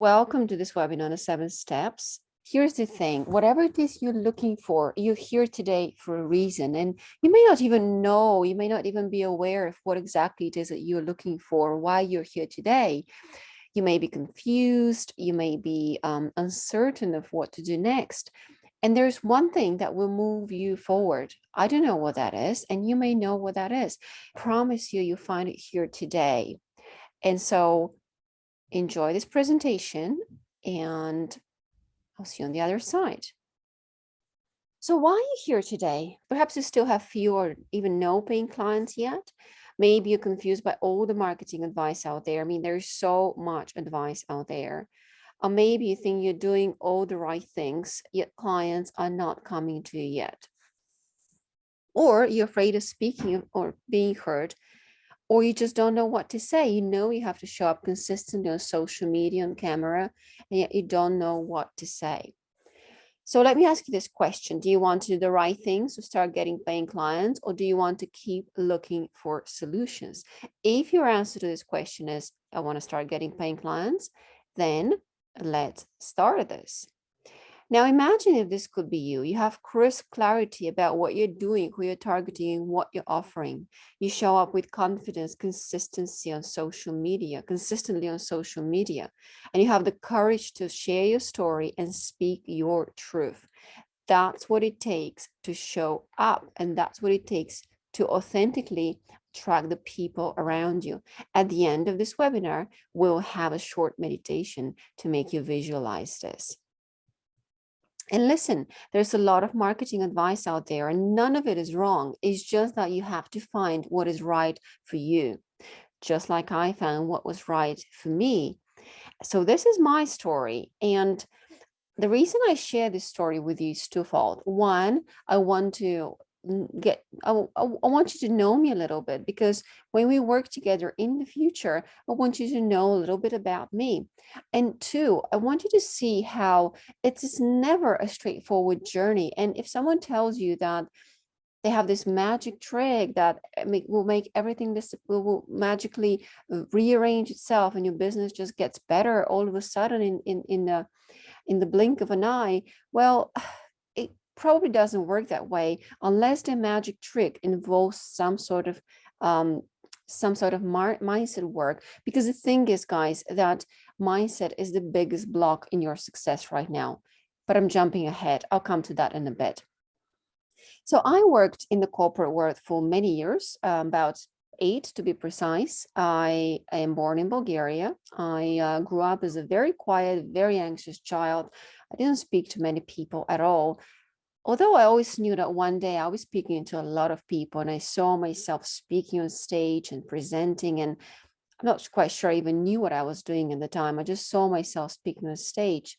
Welcome to this webinar on the 7 steps. Here's the thing, whatever it is you're looking for, you're here today for a reason. And you may not even know, you may not even be aware of what exactly it is that you're looking for, why you're here today. You may be confused, you may be uncertain of what to do next. And there's one thing that will move you forward. I don't know what that is, and you may know what that is. I promise you, you'll find it here today. And so enjoy this presentation, and I'll see you on the other side. So why are you here today? Perhaps you still have few or even no paying clients yet. Maybe you're confused by all the marketing advice out there. I mean, there's so much advice out there. Or maybe you think you're doing all the right things, yet clients are not coming to you yet. Or you're afraid of speaking or being heard, or you just don't know what to say. You know you have to show up consistently on social media, on camera, and yet you don't know what to say. So let me ask you this question. Do you want to do the right things to start getting paying clients, or do you want to keep looking for solutions? If your answer to this question is, I want to start getting paying clients, then let's start this. Now imagine if this could be you. You have crisp clarity about what you're doing, who you're targeting, and what you're offering. You show up with confidence, consistently on social media, and you have the courage to share your story and speak your truth. That's what it takes to show up, and that's what it takes to authentically attract the people around you. At the end of this webinar, we'll have a short meditation to make you visualize this. And listen, there's a lot of marketing advice out there, and none of it is wrong. It's just that you have to find what is right for you, just like I found what was right for me. So this is my story. And the reason I share this story with you is twofold. One, I want to I want you to know me a little bit, because when we work together in the future, I want you to know a little bit about me. And two, I want you to see how it is never a straightforward journey. And if someone tells you that they have this magic trick that will make everything, this will magically rearrange itself and your business just gets better all of a sudden in the blink of an eye, well, it probably doesn't work that way unless the magic trick involves some sort of mindset work. Because the thing is, guys, that mindset is the biggest block in your success right now. But I'm jumping ahead. I'll come to that in a bit. So I worked in the corporate world for many years, about 8 to be precise. I am born in Bulgaria. I grew up as a very quiet, very anxious child. I didn't speak to many people at all. Although I always knew that one day I was speaking to a lot of people, and I saw myself speaking on stage and presenting, and I'm not quite sure I even knew what I was doing at the time. I just saw myself speaking on stage.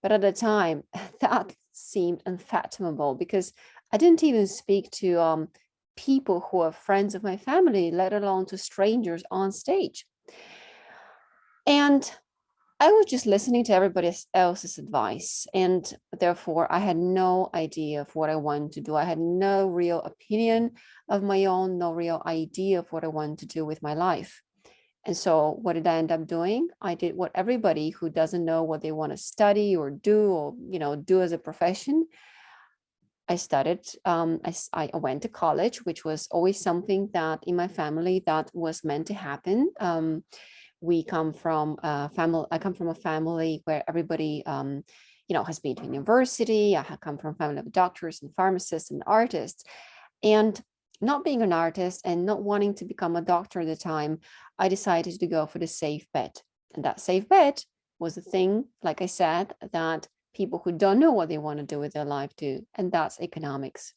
But at the time, that seemed unfathomable, because I didn't even speak to people who are friends of my family, let alone to strangers on stage. And I was just listening to everybody else's advice, and therefore I had no idea of what I wanted to do. I had no real opinion of my own, no real idea of what I wanted to do with my life. And so what did I end up doing? I did what everybody who doesn't know what they want to study or do, or do as a profession. I studied, I went to college, which was always something that in my family that was meant to happen. We come from a family, I come from a family where everybody, has been to university. I come from a family of doctors and pharmacists and artists. And not being an artist and not wanting to become a doctor at the time, I decided to go for the safe bet. And that safe bet was a thing, like I said, that people who don't know what they want to do with their life do, and that's economics.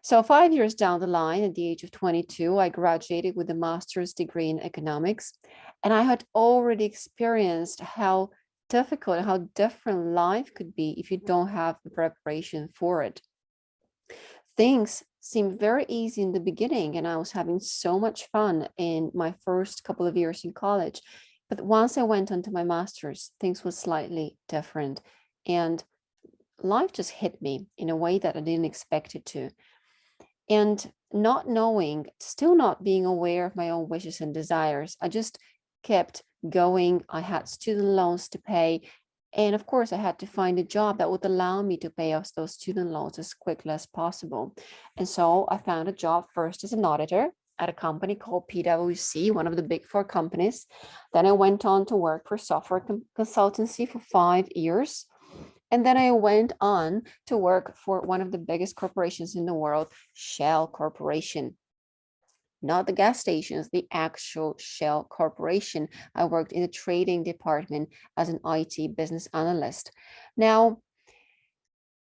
So 5 years down the line, at the age of 22, I graduated with a master's degree in economics, and I had already experienced how difficult, how different life could be if you don't have the preparation for it. Things seemed very easy in the beginning, and I was having so much fun in my first couple of years in college. But once I went on to my master's, things were slightly different, and life just hit me in a way that I didn't expect it to. And not knowing, still not being aware of my own wishes and desires, I just kept going. I had student loans to pay. And of course, I had to find a job that would allow me to pay off those student loans as quickly as possible. And so I found a job first as an auditor at a company called PwC, one of the big four companies. Then I went on to work for software consultancy for 5 years. And then I went on to work for one of the biggest corporations in the world, Shell Corporation. Not the gas stations, the actual Shell Corporation. I worked in the trading department as an IT business analyst. Now,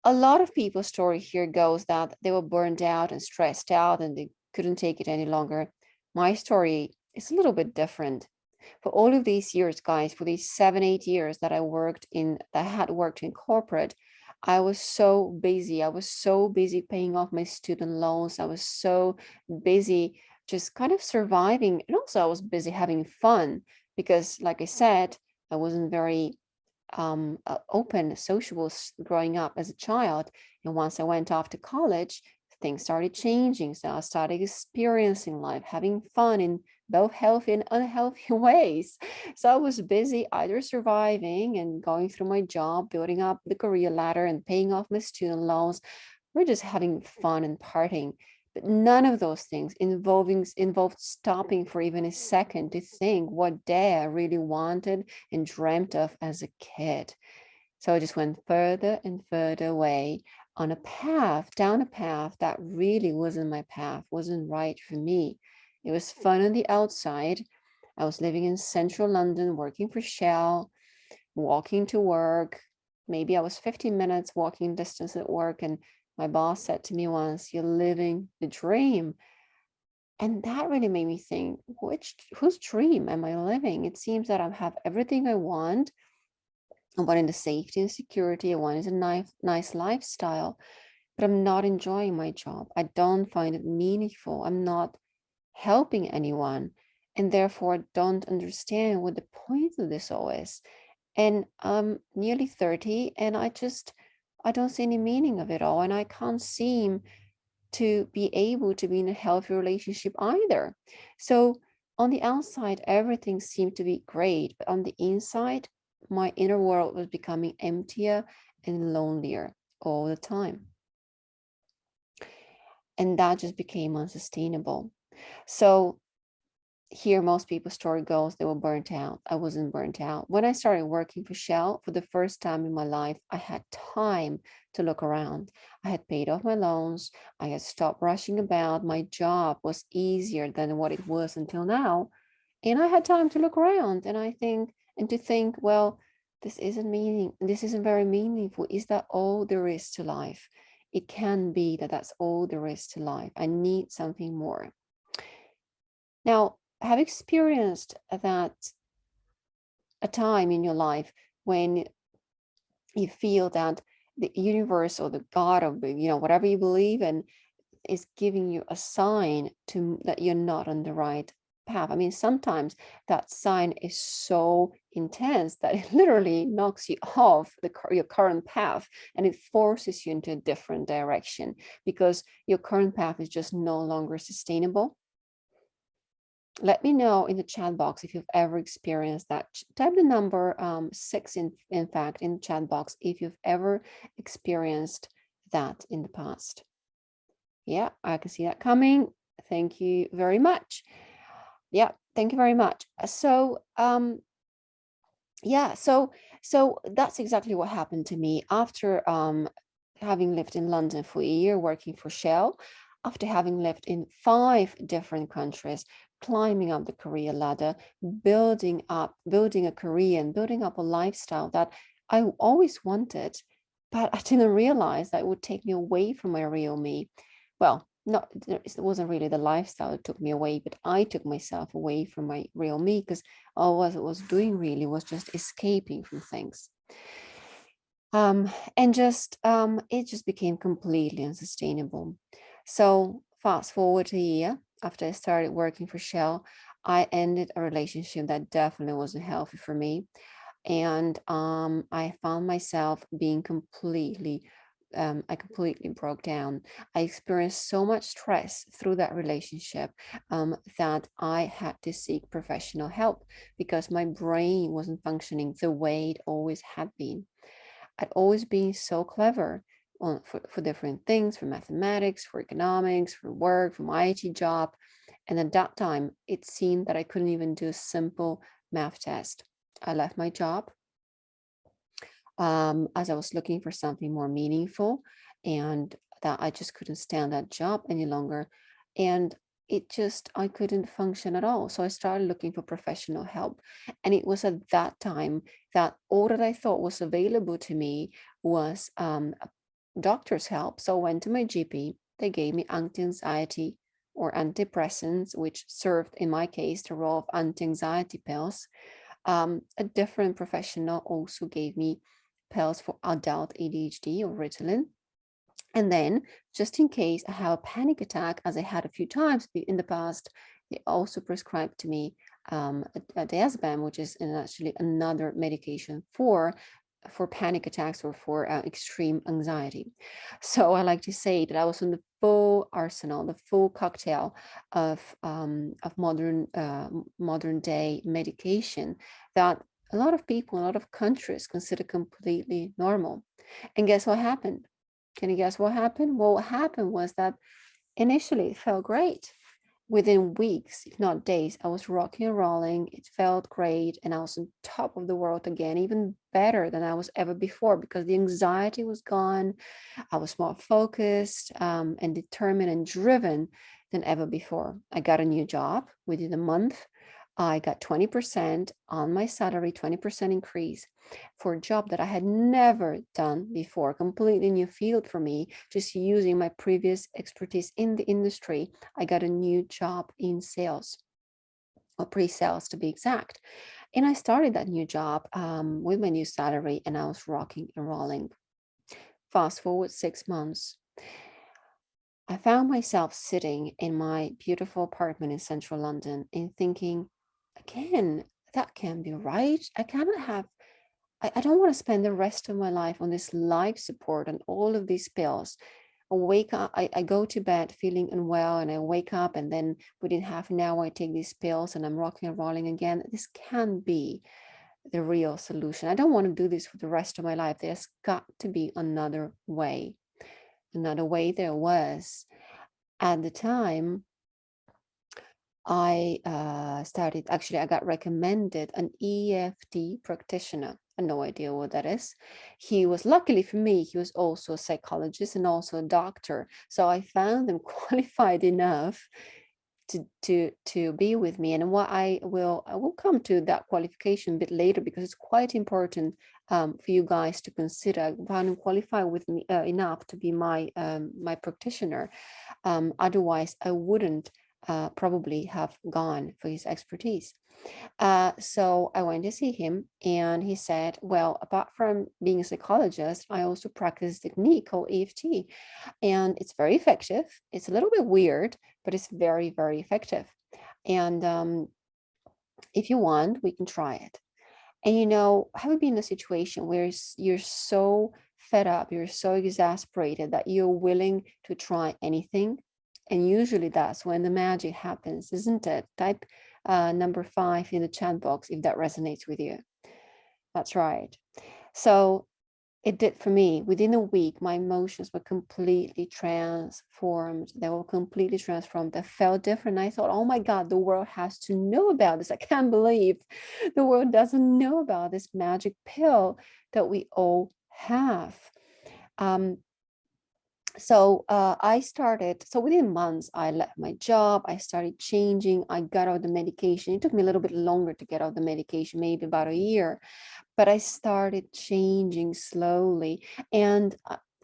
a lot of people's story here goes that they were burned out and stressed out and they couldn't take it any longer. My story is a little bit different. For all of these years, guys, for these 7, 8 years that I had worked in corporate, I was so busy. I was so busy paying off my student loans. I was so busy just kind of surviving. And also I was busy having fun because, like I said, I wasn't very open, sociable growing up as a child. And once I went off to college, things started changing. So I started experiencing life, having fun in both healthy and unhealthy ways. So I was busy either surviving and going through my job, building up the career ladder and paying off my student loans. We're just having fun and partying. But none of those things involved stopping for even a second to think what day I really wanted and dreamt of as a kid. So I just went further and further away on a path, down a path that really wasn't my path, wasn't right for me. It was fun on the outside. I was living in central London, working for Shell, walking to work. Maybe I was 15 minutes walking distance at work, and my boss said to me once, "You're living the dream." And that really made me think, whose dream am I living? It seems that I have everything I want. I wanted the safety and security. I wanted a nice lifestyle, but I'm not enjoying my job. I don't find it meaningful. I'm not helping anyone. And therefore, I don't understand what the point of this all is. And I'm nearly 30 and I don't see any meaning of it all. And I can't seem to be able to be in a healthy relationship either. So on the outside, everything seemed to be great, but on the inside, my inner world was becoming emptier and lonelier all the time. And that just became unsustainable. So here, most people's story goes, they were burnt out. I wasn't burnt out. When I started working for Shell for the first time in my life, I had time to look around. I had paid off my loans. I had stopped rushing about. My job was easier than what it was until now. And I had time to look around and to think, well, this isn't very meaningful. Is that all there is to life? It can be that that's all there is to life. I need something more. Now, have experienced that a time in your life when you feel that the universe or the God or whatever you believe in is giving you a sign that you're not on the right path. I mean, sometimes that sign is so intense that it literally knocks you off your current path and it forces you into a different direction because your current path is just no longer sustainable. Let me know in the chat box if you've ever experienced that. Type the number 6 in fact in the chat box if you've ever experienced that in the past. Yeah, I can see that coming. Thank you very much. Yeah, thank you very much. So yeah, so that's exactly what happened to me after having lived in London for a year working for Shell, after having lived in 5 different countries, climbing up the career ladder, building a career and building up a lifestyle that I always wanted, but I didn't realize that it would take me away from my real me. Well, it wasn't really the lifestyle that took me away, but I took myself away from my real me because all I was doing really was just escaping from things. And it just became completely unsustainable. So fast forward a year after I started working for Shell, I ended a relationship that definitely wasn't healthy for me. And I found myself being completely I completely broke down. I experienced so much stress through that relationship that I had to seek professional help because my brain wasn't functioning the way it always had been. I'd always been so clever for different things, for mathematics, for economics, for work, for my IT job. And at that time, it seemed that I couldn't even do a simple math test. I left my job as I was looking for something more meaningful, and that I just couldn't stand that job any longer. And I couldn't function at all. So I started looking for professional help. And it was at that time that all that I thought was available to me was a doctor's help. So I went to my GP. They gave me anti-anxiety or antidepressants, which served in my case the role of anti-anxiety pills. A different professional also gave me pills for adult ADHD or Ritalin. And then, just in case I have a panic attack, as I had a few times in the past, they also prescribed to me a diazepam, which is actually another medication for panic attacks or for extreme anxiety. So I like to say that I was on the full arsenal, the full cocktail of modern day medication that a lot of people, a lot of countries consider completely normal. And guess what happened? Can you guess what happened? Well, what happened was that initially it felt great. Within weeks, if not days, I was rocking and rolling. It felt great. And I was on top of the world again, even better than I was ever before because the anxiety was gone. I was more focused and determined and driven than ever before. I got a new job within a month. I got 20% on my salary, 20% increase for a job that I had never done before, completely new field for me, just using my previous expertise in the industry. I got a new job in sales, or pre-sales to be exact. And I started that new job with my new salary, and I was rocking and rolling. Fast forward 6 months, I found myself sitting in my beautiful apartment in central London and thinking, again, that can't be right. I cannot have I don't want to spend the rest of my life on this life support and all of these pills. I wake up, I go to bed feeling unwell, and I wake up, and then within half an hour I take these pills and I'm rocking and rolling again. This can be the real solution. I don't want to do this for the rest of my life. There's got to be another way. Another way there was. At the time, I got recommended an EFT practitioner. I had no idea what that is. He was, luckily for me, he was also a psychologist and also a doctor. So I found him qualified enough to be with me. And I will come to that qualification a bit later because it's quite important for you guys to consider. I found him qualified with me enough to be my practitioner. Otherwise, I wouldn't probably have gone for his expertise. So I went to see him, and he said, well, apart from being a psychologist, I also practice a technique called EFT, and it's very effective. It's a little bit weird, but it's very, very effective. And if you want, we can try it. And have you been in a situation where you're so fed up, you're so exasperated that you're willing to try anything? And usually that's when the magic happens, isn't it? Type number 5 in the chat box if that resonates with you. That's right. So it did for me. Within a week, my emotions were completely transformed. They were completely transformed. I felt different. I thought, oh my God, the world has to know about this. I can't believe the world doesn't know about this magic pill that we all have. So within months, I left my job. I started changing. I got out the medication. It took me a little bit longer to get out the medication, maybe about a year, but I started changing slowly and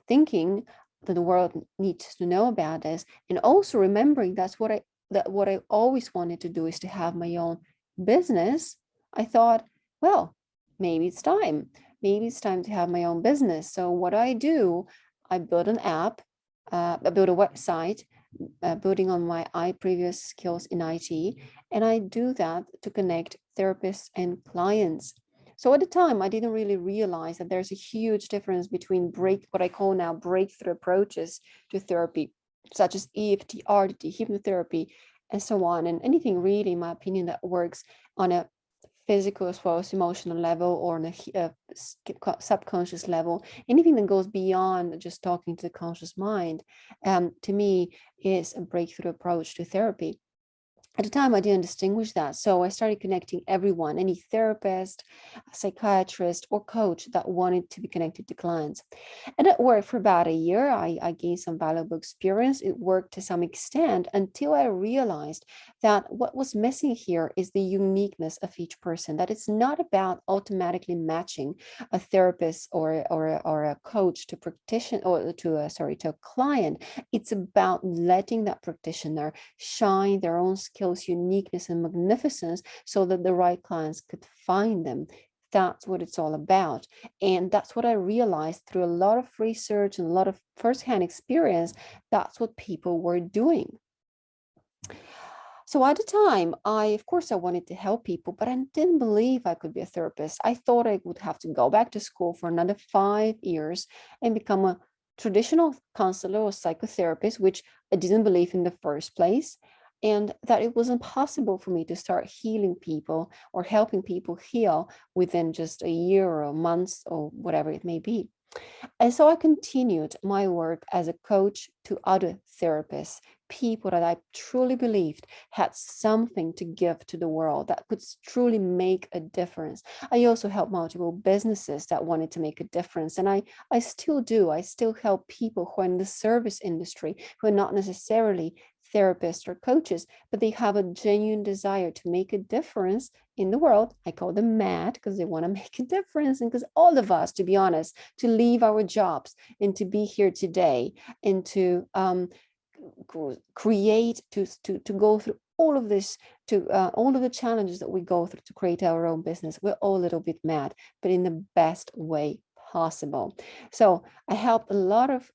thinking that the world needs to know about this, and also remembering that what I always wanted to do is to have my own business. I thought, well, maybe it's time. Maybe it's time to have my own business. So what I do, I build an app, I build a website, building on my previous skills in IT, and I do that to connect therapists and clients So at the time, I didn't really realize that there's a huge difference between what I call now breakthrough approaches to therapy, such as EFT, RDT, hypnotherapy, and so on, and anything really, in my opinion, that works on a physical as well as emotional level, or on a subconscious level. Anything that goes beyond just talking to the conscious mind, to me, is a breakthrough approach to therapy. At the time, I didn't distinguish that. So I started connecting everyone, any therapist, psychiatrist, or coach that wanted to be connected to clients. And it worked for about a year. I gained some valuable experience. It worked to some extent until I realized that what was missing here is the uniqueness of each person, that it's not about automatically matching a therapist or a coach to practitioner, or to a client. It's about letting that practitioner shine their own skills, uniqueness, and magnificence so that the right clients could find them. That's what it's all about. And that's what I realized through a lot of research and a lot of firsthand experience. That's what people were doing. So at the time, of course, I wanted to help people, but I didn't believe I could be a therapist. I thought I would have to go back to school for another 5 years and become a traditional counselor or psychotherapist, which I didn't believe in the first place, and that it was impossible for me to start healing people or helping people heal within just a year or months or whatever it may be. And so I continued my work as a coach to other therapists, people that I truly believed had something to give to the world that could truly make a difference. I also help multiple businesses that wanted to make a difference. And I still do. I still help people who are in the service industry, who are not necessarily therapists or coaches, but they have a genuine desire to make a difference in the world. I call them mad because they want to make a difference. And because all of us, to be honest, to leave our jobs and to be here today and to create, to go through all of this, to all of the challenges that we go through to create our own business. We're all a little bit mad, but in the best way possible. So I helped a lot of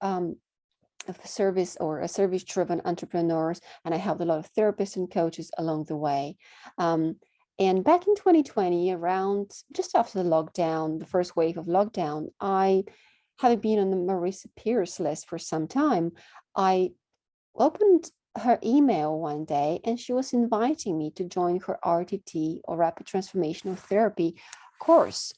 service or a service driven entrepreneurs, and I helped a lot of therapists and coaches along the way. And back in 2020, around just after the lockdown, the first wave of lockdown, I, having been on the Marisa Peer's list for some time, I opened her email one day and she was inviting me to join her RTT, or Rapid Transformational Therapy course.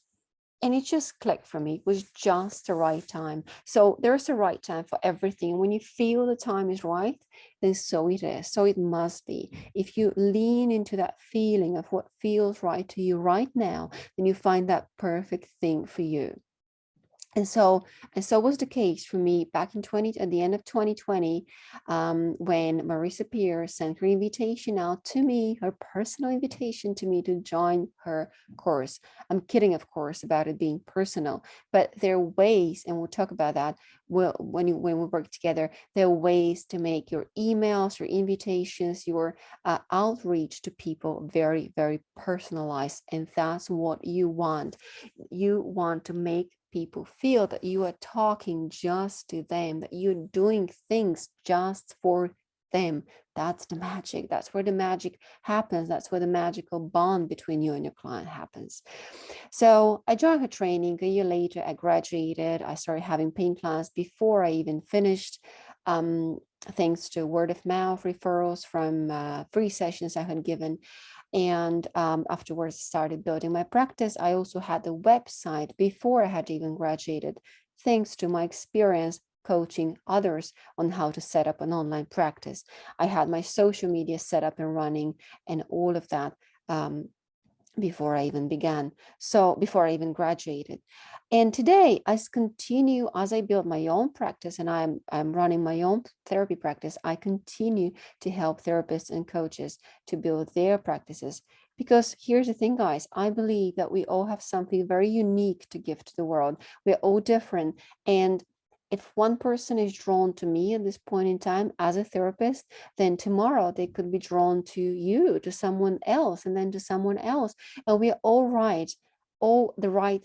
And it just clicked for me. It was just the right time. So there's a right time for everything. When you feel the time is right, then so it is. So it must be. If you lean into that feeling of what feels right to you right now, then you find that perfect thing for you. And so was the case for me back at the end of 2020, when Marisa Peer sent her invitation out to me, her personal invitation to me to join her course. I'm kidding, of course, about it being personal, but there are ways, and we'll talk about that when we work together. There are ways to make your emails, your invitations, your outreach to people very, very personalized, and that's what you want. You want to make people feel that you are talking just to them, that you're doing things just for them. That's the magic. That's where the magic happens. That's where the magical bond between you and your client happens. So I joined her training. A year later, I graduated. I started having paying clients before I even finished. Thanks to word of mouth referrals from free sessions I had given. And afterwards, started building my practice. I also had the website before I had even graduated, thanks to my experience coaching others on how to set up an online practice. I had my social media set up and running and all of that before I even began. So before I even graduated. And today I continue, as I build my own practice and I'm running my own therapy practice, I continue to help therapists and coaches to build their practices. Because here's the thing, guys, I believe that we all have something very unique to give to the world. We're all different. And if one person is drawn to me at this point in time as a therapist, then tomorrow they could be drawn to you, to someone else, and then to someone else. And we're all right, all the right.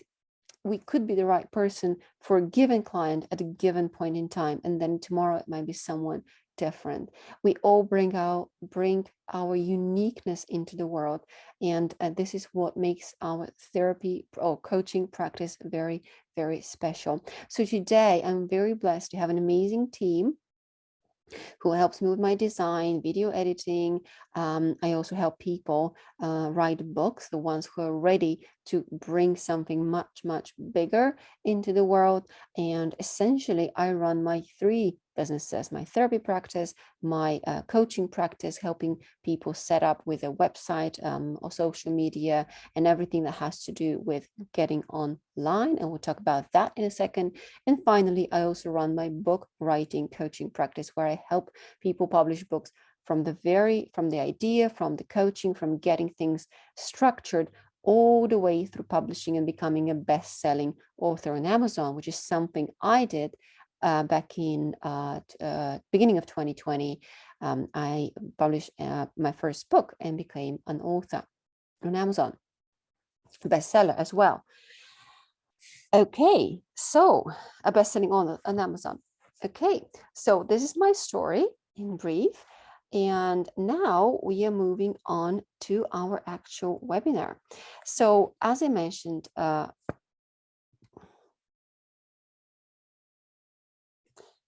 We could be the right person for a given client at a given point in time. And then tomorrow it might be someone different. We all bring our uniqueness into the world, and this is what makes our therapy or coaching practice very, very special. So today I'm very blessed to have an amazing team who helps me with my design, video editing. I also help people write books, the ones who are ready to bring something much, much bigger into the world. And essentially, I run my three businesses: my therapy practice, my coaching practice, helping people set up with a website or social media and everything that has to do with getting online. And we'll talk about that in a second. And finally, I also run my book writing coaching practice, where I help people publish books from the idea, from the coaching, from getting things structured, all the way through publishing and becoming a best-selling author on Amazon, which is something I did back in beginning of 2020. I published my first book and became an author on Amazon, bestseller as well. Okay, so a best-selling on Amazon. Okay, so this is my story in brief. And now we are moving on to our actual webinar. So as I mentioned,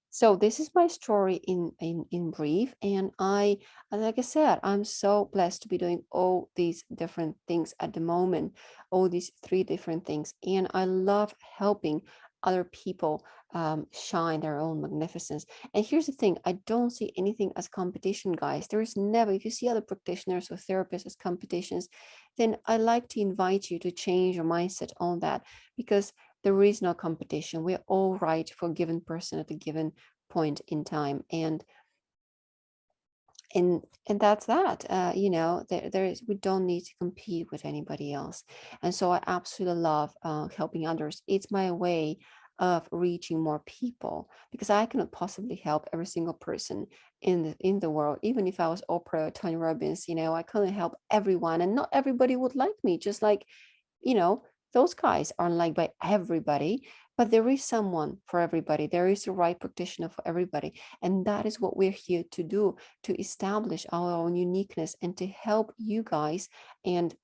so this is my story in brief, and like I said, I'm so blessed to be doing all these different things at the moment, all these three different things, and I love helping other people shine their own magnificence. And here's the thing, I don't see anything as competition, guys. There is never, if you see other practitioners or therapists as competitions, then I like to invite you to change your mindset on that, because there is no competition. We're all right for a given person at a given point in time, and that's that. You know, there is, we don't need to compete with anybody else. And so I absolutely love helping others. It's my way of reaching more people, because I cannot possibly help every single person in the world. Even if I was Oprah or Tony Robbins, you know, I couldn't help everyone, and not everybody would like me, just like, you know, those guys aren't liked by everybody, but there is someone for everybody. There is a right practitioner for everybody. And that is what we're here to do, to establish our own uniqueness and to help you guys, and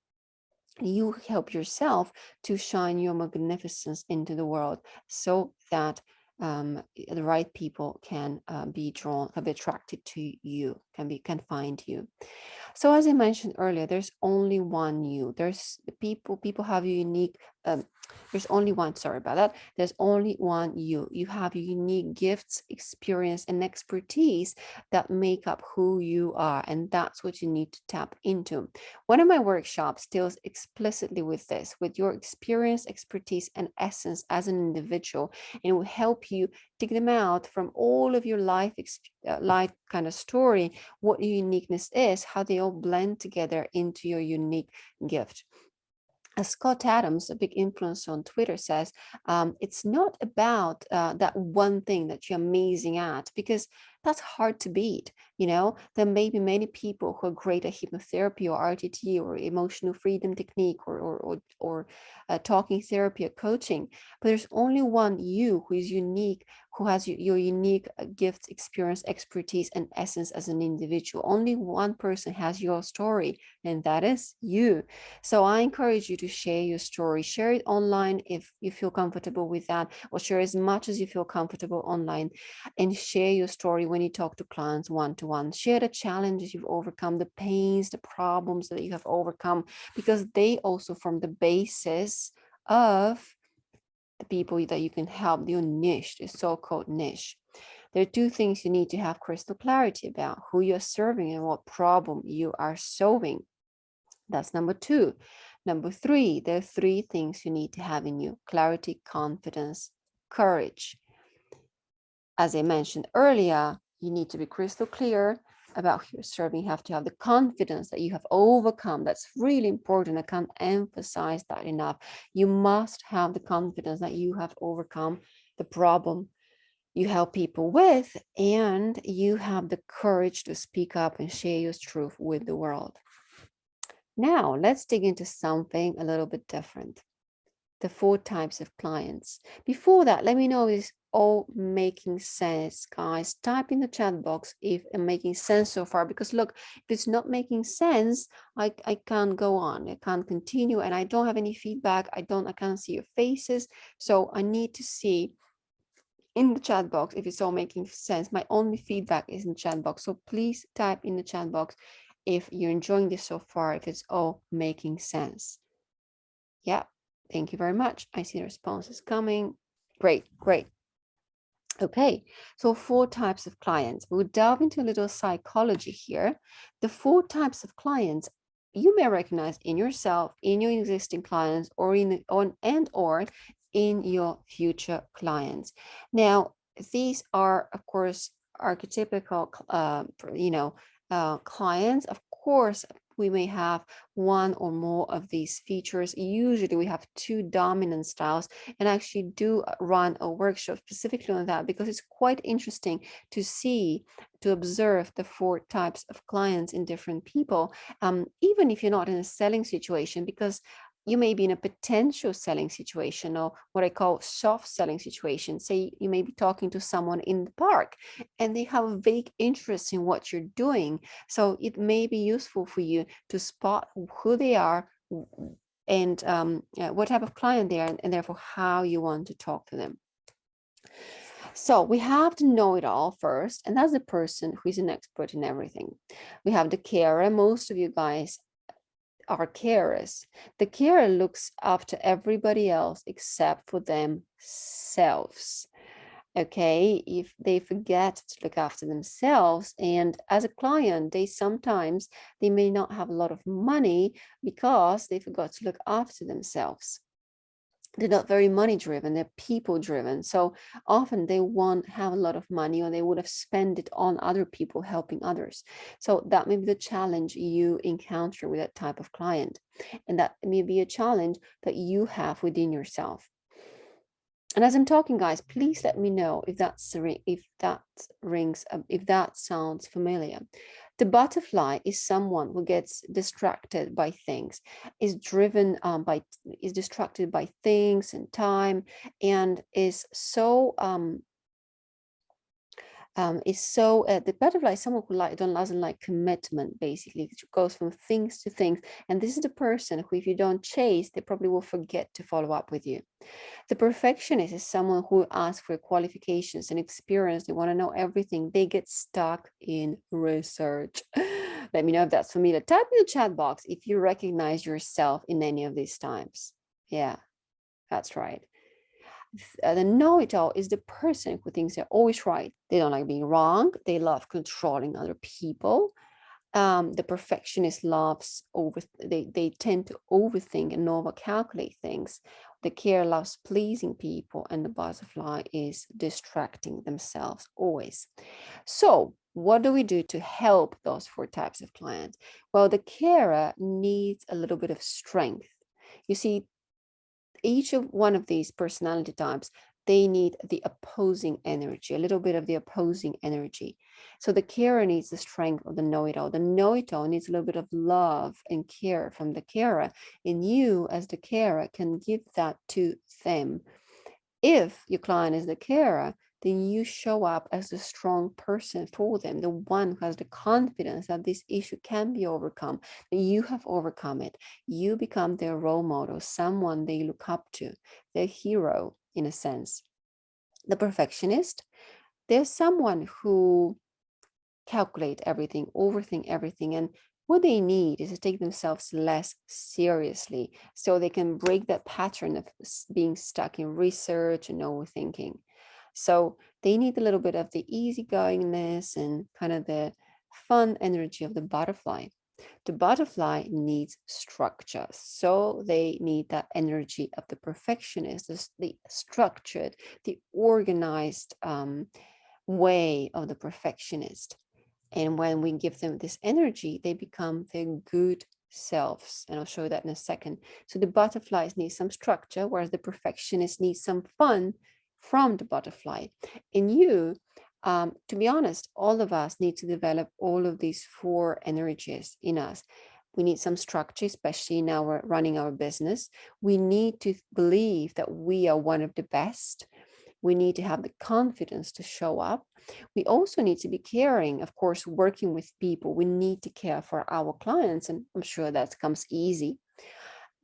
you help yourself to shine your magnificence into the world, so that the right people can be drawn, can be attracted to you, can find you. So as I mentioned earlier, there's only one you. There's people have a unique, there's only one, sorry about that. There's only one you. You have unique gifts, experience, and expertise that make up who you are. And that's what you need to tap into. One of my workshops deals explicitly with this, with your experience, expertise, and essence as an individual. And it will help you dig them out from all of your life kind of story, what your uniqueness is, how they all blend together into your unique gift. As Scott Adams, a big influencer on Twitter, says, it's not about that one thing that you're amazing at, because that's hard to beat. You know, there may be many people who are great at hypnotherapy or RTT or emotional freedom technique or talking therapy or coaching, but there's only one you who is unique, who has your unique gifts, experience, expertise, and essence as an individual. Only one person has your story, and that is you. So I encourage you to share your story, share it online if you feel comfortable with that, or share as much as you feel comfortable online, and share your story when you talk to clients one-to-one. Share the challenges you've overcome, the pains, the problems that you have overcome, because they also form the basis of the people that you can help, your niche, the so-called niche. There are two things you need to have crystal clarity about: who you're serving and what problem you are solving. That's number two. Number three, there are three things you need to have in you: clarity, confidence, courage. As I mentioned earlier, you need to be crystal clear about who you're serving. You have to have the confidence that you have overcome. That's really important. I can't emphasize that enough. You must have the confidence that you have overcome the problem you help people with, and you have the courage to speak up and share your truth with the world. Now, let's dig into something a little bit different. the 4 types of clients. Before that, let me know if it's all making sense, guys. Type in the chat box if it's making sense so far, because look, if it's not making sense, I can't go on, I can't continue, and I don't have any feedback. I can't see your faces, so I need to see in the chat box if it's all making sense. My only feedback is in the chat box, so please type in the chat box if you're enjoying this so far, if it's all making sense. Yeah, thank you very much. I see the responses coming. Great, great. Okay, so 4 types of clients. We'll delve into a little psychology here. The 4 types of clients you may recognize in yourself, in your existing clients, or in your future clients. Now, these are, of course, archetypical, clients. Of course, we may have one or more of these features. Usually, we have 2 dominant styles, and I actually do run a workshop specifically on that, because it's quite interesting to see, to observe the 4 types of clients in different people, even if you're not in a selling situation, because you may be in a potential selling situation, or what I call soft selling situation. Say you may be talking to someone in the park and they have a vague interest in what you're doing. So it may be useful for you to spot who they are and what type of client they are, and therefore how you want to talk to them. So we have to know it all first, and that's the person who is an expert in everything. We have the carer. Most of you guys are carers. The carer looks after everybody else except for themselves. Okay, if they forget to look after themselves, and as a client, they may not have a lot of money because they forgot to look after themselves. They're not very money driven, they're people driven. So often they won't have a lot of money, or they would have spent it on other people, helping others. So that may be the challenge you encounter with that type of client. And that may be a challenge that you have within yourself. And as I'm talking, guys, please let me know if that sounds familiar. The butterfly is someone who gets distracted by things, is distracted by things and time, and is so the butterfly is someone who doesn't like commitment, basically. It goes from things to things, and this is the person who, if you don't chase, they probably will forget to follow up with you. The perfectionist is someone who asks for qualifications and experience. They want to know everything. They get stuck in research. Let me know if that's familiar. Type in the chat box if you recognize yourself in any of these types. Yeah, that's right. The know-it-all is the person who thinks they're always right. They don't like being wrong. They love controlling other people. The perfectionist they tend to overthink and over-calculate things. The carer loves pleasing people, and the butterfly is distracting themselves always. So what do we do to help those 4 types of clients? Well, the carer needs a little bit of strength. You see, each of one of these personality types, they need the opposing energy, a little bit of the opposing energy. So the carer needs the strength of the know-it-all. The know-it-all needs a little bit of love and care from the carer, and you as the carer can give that to them. If your client is the carer, then you show up as the strong person for them, the one who has the confidence that this issue can be overcome, that you have overcome it. You become their role model, someone they look up to, their hero in a sense. The perfectionist, there's someone who calculate everything, overthink everything, and what they need is to take themselves less seriously so they can break that pattern of being stuck in research and overthinking. So they need a little bit of the easygoingness and kind of the fun energy of the butterfly. The butterfly needs structure, so they need that energy of the perfectionist, the structured, the organized way of the perfectionist. And when we give them this energy, they become their good selves. And I'll show you that in a second. So the butterflies need some structure, whereas the perfectionist needs some fun from the butterfly. And you, to be honest, all of us need to develop all of these 4 energies in us. We need some structure, especially now we're running our business. We need to believe that we are one of the best. We need to have the confidence to show up. We also need to be caring, of course, working with people. We need to care for our clients, and I'm sure that comes easy.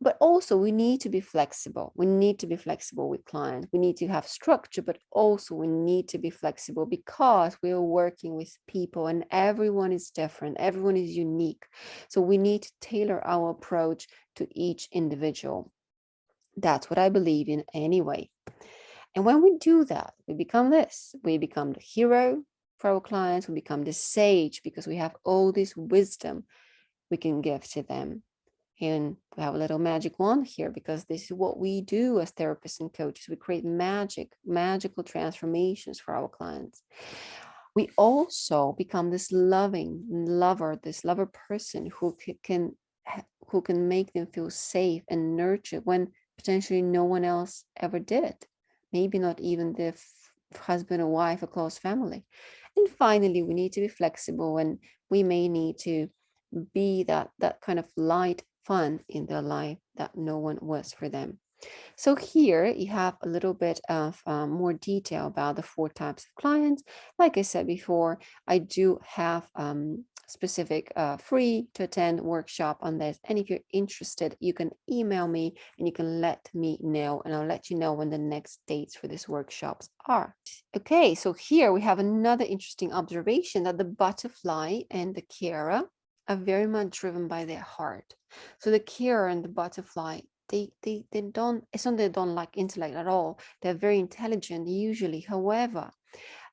But also we need to be flexible. We need to be flexible with clients. We need to have structure, but also we need to be flexible because we are working with people and everyone is different. Everyone is unique. So we need to tailor our approach to each individual. That's what I believe in anyway. And when we do that, we become this. We become the hero for our clients. We become the sage because we have all this wisdom we can give to them. And we have a little magic wand here because this is what we do as therapists and coaches. We create magical transformations for our clients. We also become this loving lover, this lover person who can make them feel safe and nurtured when potentially no one else ever did. Maybe not even the husband or wife or close family. And finally, we need to be flexible, and we may need to be that kind of light fun in their life that no one was for them. So here you have a little bit of more detail about the 4 types of clients. Like I said before, I do have specific free to attend workshop on this. And if you're interested, you can email me and you can let me know, and I'll let you know when the next dates for these workshops are. Okay, so here we have another interesting observation that the butterfly and the carer are very much driven by their heart. So the carer and the butterfly, they don't, it's not they don't like intellect at all. They're very intelligent usually. However,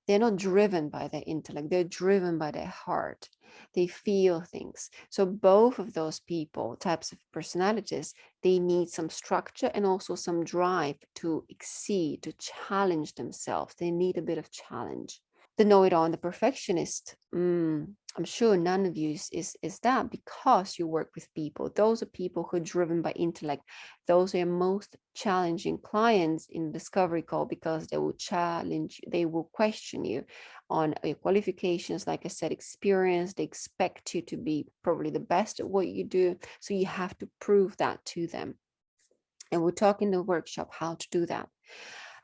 they're not driven by their intellect. They're driven by their heart. They feel things. So both of those people, types of personalities, they need some structure and also some drive to exceed, to challenge themselves. They need a bit of challenge. The know-it-all and the perfectionist, I'm sure none of you is that, because you work with people. Those are people who are driven by intellect. Those are your most challenging clients in discovery call because they will challenge, they will question you on your qualifications, like I said, experience. They expect you to be probably the best at what you do. So you have to prove that to them. And we'll talk in the workshop how to do that.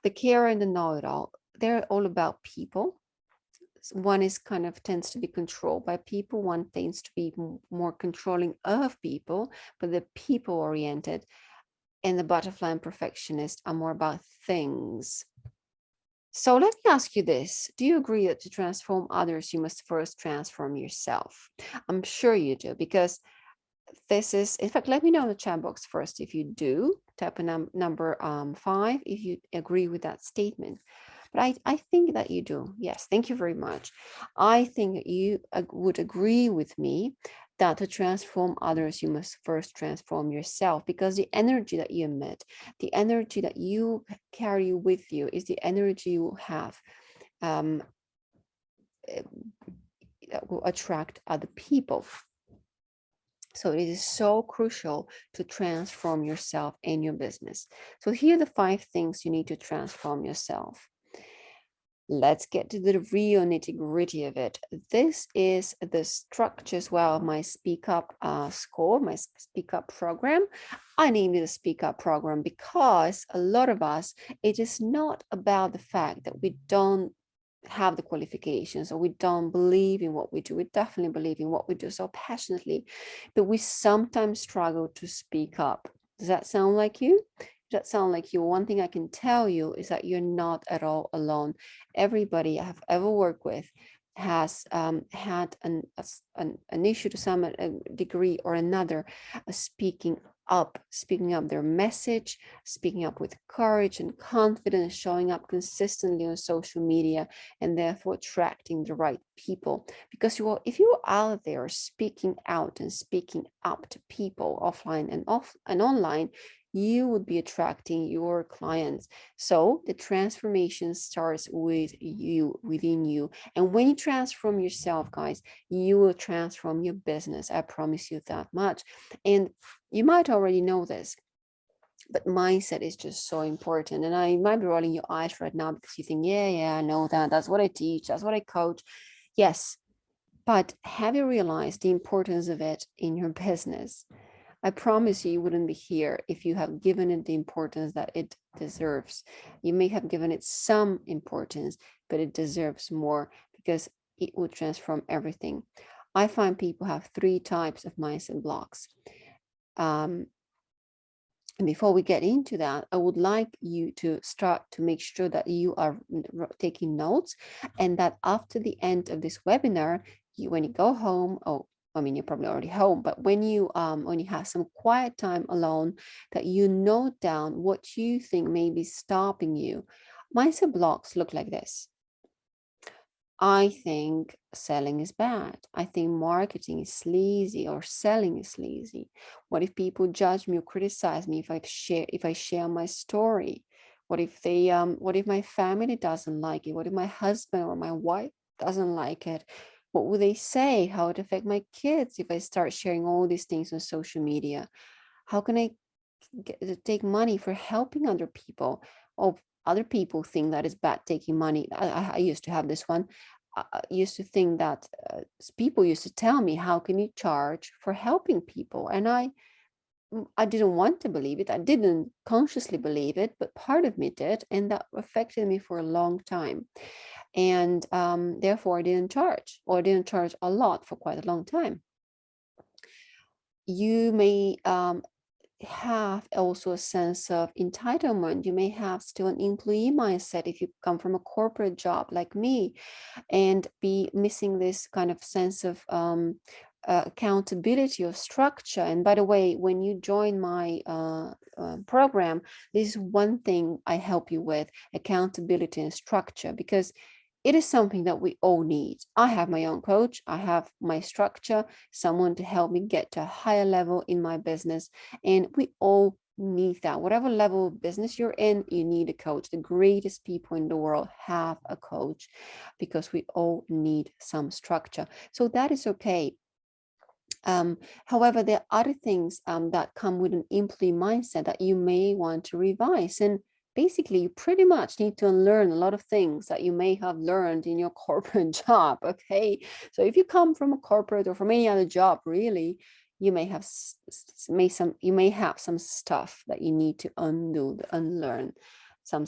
The care and the know-it-all, they're all about people. One is kind of tends to be controlled by people. One tends to be more controlling of people, but the people oriented. And the butterfly and perfectionist are more about things. So let me ask you this. Do you agree that to transform others, you must first transform yourself? I'm sure you do, because this is, in fact, let me know in the chat box first if you do. Type a number 5 if you agree with that statement. But I think that you do. Yes, thank you very much. I think you would agree with me that to transform others, you must first transform yourself, because the energy that you emit, the energy that you carry with you is the energy you have that will attract other people. So it is so crucial to transform yourself and your business. So here are the 5 things you need to transform yourself. Let's get to the real nitty-gritty of it. This is the structure as well of my Speak Up score, my Speak Up program. I named it a Speak Up program because a lot of us, it is not about the fact that we don't have the qualifications or we don't believe in what we do. We definitely believe in what we do so passionately, but we sometimes struggle to speak up. Does that sound like you? That sound like you? One thing I can tell you is that you're not at all alone. Everybody I have ever worked with has had an issue to some degree or another, speaking up their message, speaking up with courage and confidence, showing up consistently on social media, and therefore attracting the right people. Because if you're out there speaking out and speaking up to people offline and online, you would be attracting your clients. So the transformation starts with you, within you. And when you transform yourself, guys, you will transform your business. I promise you that much. And you might already know this, but mindset is just so important. And I might be rolling your eyes right now because you think, yeah, I know that. That's what I teach. That's what I coach. Yes, But have you realized the importance of it in your business? I promise you wouldn't be here if you have given it the importance that it deserves. You may have given it some importance, but it deserves more because it will transform everything. I find people have 3 types of mindset blocks. And before we get into that, I would like you to start to make sure that you are taking notes, and that after the end of this webinar, when you go home, I mean, you're probably already home, but when you have some quiet time alone, that you note down what you think may be stopping you. Mindset blocks look like this. I think selling is bad. I think marketing is sleazy, or selling is sleazy. What if people judge me or criticize me if I share my story? What if my family doesn't like it? What if my husband or my wife doesn't like it? What will they say? How it affect my kids if I start sharing all these things on social media? How can I take money for helping other people? Or other people think that it's bad taking money. I used to have this one. I used to think that people used to tell me, how can you charge for helping people? And I didn't want to believe it. I didn't consciously believe it, but part of me did. And that affected me for a long time. And therefore, I didn't charge, or I didn't charge a lot for quite a long time. You may have also a sense of entitlement. You may have still an employee mindset if you come from a corporate job like me, and be missing this kind of sense of accountability or structure. And by the way, when you join my program, this is one thing I help you with: accountability and structure, because it is something that we all need. I have my own coach, I have my structure, someone to help me get to a higher level in my business. And we all need that. Whatever level of business you're in, you need a coach. The greatest people in the world have a coach, because we all need some structure. So that is okay. However, there are other things that come with an employee mindset that you may want to revise. And basically, you pretty much need to unlearn a lot of things that you may have learned in your corporate job. Okay, so if you come from a corporate or from any other job, really, you may have some stuff that you need to unlearn, some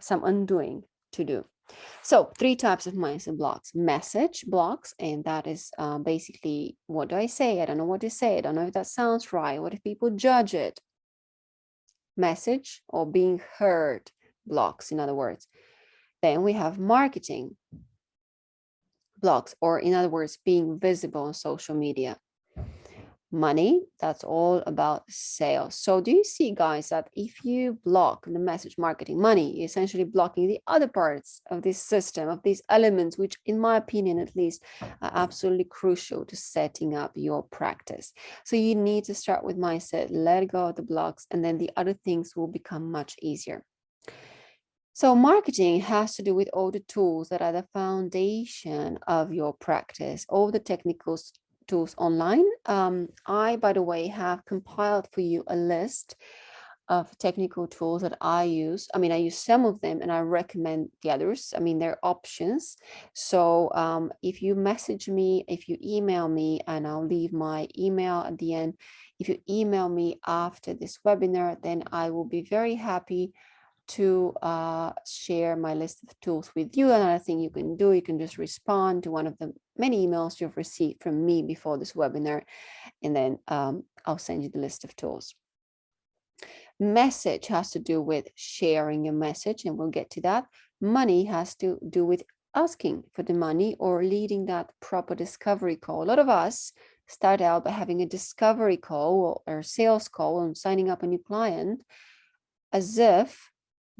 undoing to do. So 3 types of mindset blocks: message blocks, and that is basically, what do I say? I don't know what to say. I don't know if that sounds right. What if people judge it? Message, or being heard blocks, in other words. Then we have marketing blocks, or in other words, being visible on social media. Money, that's all about sales. So do you see, guys, that if you block the message, marketing, money, you're essentially blocking the other parts of this system, of these elements, which in my opinion at least are absolutely crucial to setting up your practice. So you need to start with mindset, let go of the blocks, and then the other things will become much easier. So marketing has to do with all the tools that are the foundation of your practice, all the technical tools online. I, by the way, have compiled for you a list of technical tools that I use. I mean, I use some of them and I recommend the others. I mean, they're options. So if you message me, if you email me, and I'll leave my email at the end. If you email me after this webinar, then I will be very happy to share my list of tools with you. Another thing you can do, you can just respond to one of the many emails you've received from me before this webinar, and then I'll send you the list of tools. Message has to do with sharing your message, and we'll get to that. Money has to do with asking for the money or leading that proper discovery call. A lot of us start out by having a discovery call or sales call and signing up a new client as if